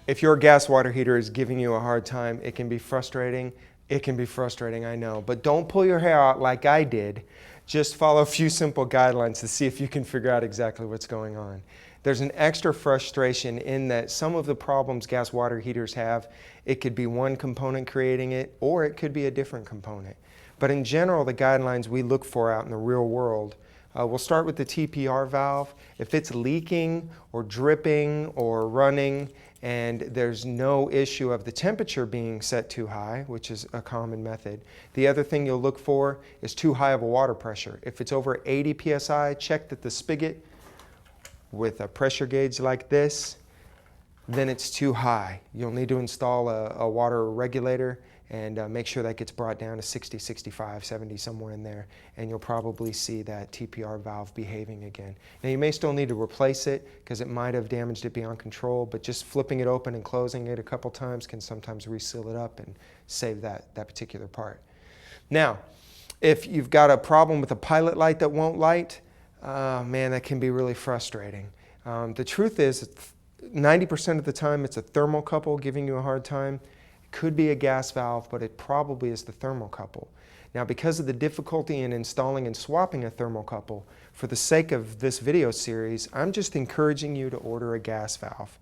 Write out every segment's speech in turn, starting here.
If your gas water heater is giving you a hard time, it can be frustrating. It can be frustrating, I know. But don't pull your hair out like I did. Just follow a few simple guidelines to see if you can figure out exactly what's going on. There's an extra frustration in that some of the problems gas water heaters have, it could be one component creating it, or it could be a different component. But in general, the guidelines we look for out in the real world, we'll start with the TPR valve. If it's leaking or dripping or running and there's no issue of the temperature being set too high, which is a common method, the other thing you'll look for is too high of a water pressure. If it's over 80 psi, check that the spigot with a pressure gauge like this, then it's too high. You'll need to install a water regulator and make sure that gets brought down to 60, 65, 70, somewhere in there, and you'll probably see that TPR valve behaving again. Now you may still need to replace it because it might have damaged it beyond control, but just flipping it open and closing it a couple times can sometimes reseal it up and save that particular part. Now, if you've got a problem with a pilot light that won't light, man, that can be really frustrating. The truth is, 90% of the time it's a thermocouple giving you a hard time. It could be a gas valve, but it probably is the thermocouple. Now, because of the difficulty in installing and swapping a thermocouple, for the sake of this video series, I'm just encouraging you to order a gas valve.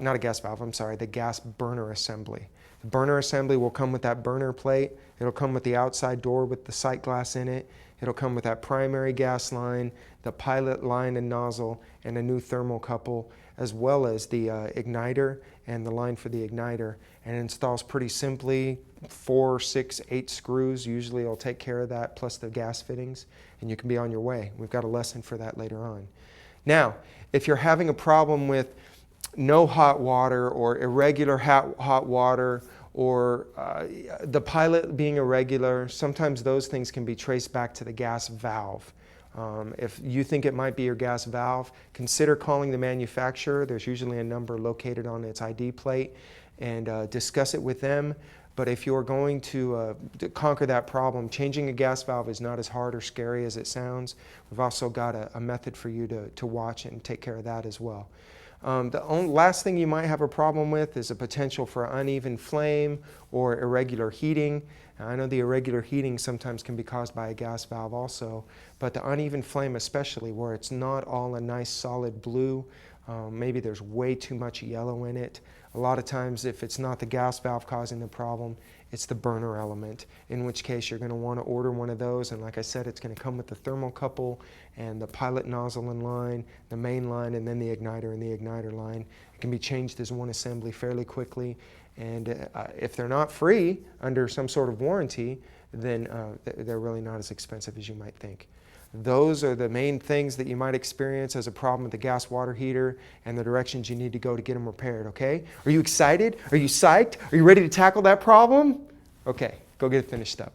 Not a gas valve, I'm sorry, the gas burner assembly. The burner assembly will come with that burner plate. It'll come with the outside door with the sight glass in it. It'll come with that primary gas line, the pilot line and nozzle, and a new thermocouple, as well as the igniter and the line for the igniter. And it installs pretty simply 4, 6, 8 screws. Usually it'll take care of that, plus the gas fittings, and you can be on your way. We've got a lesson for that later on. Now, if you're having a problem with no hot water or irregular hot water, or the pilot being irregular, sometimes those things can be traced back to the gas valve. If you think it might be your gas valve, consider calling the manufacturer. There's usually a number located on its ID plate, and discuss it with them. But if you're going to conquer that problem, changing a gas valve is not as hard or scary as it sounds. We've also got a method for you to watch and take care of that as well. The last thing you might have a problem with is a potential for uneven flame or irregular heating. Now, I know the irregular heating sometimes can be caused by a gas valve also, but the uneven flame especially, where it's not all a nice solid blue, maybe there's way too much yellow in it. A lot of times if it's not the gas valve causing the problem, it's the burner element, in which case you're going to want to order one of those, and like I said, it's going to come with the thermocouple and the pilot nozzle and line, the main line, and then the igniter and the igniter line. It can be changed as one assembly fairly quickly, and if they're not free under some sort of warranty, then they're really not as expensive as you might think. Those are the main things that you might experience as a problem with the gas water heater and the directions you need to go to get them repaired, okay? Are you excited? Are you psyched? Are you ready to tackle that problem? Okay, go get it finished up.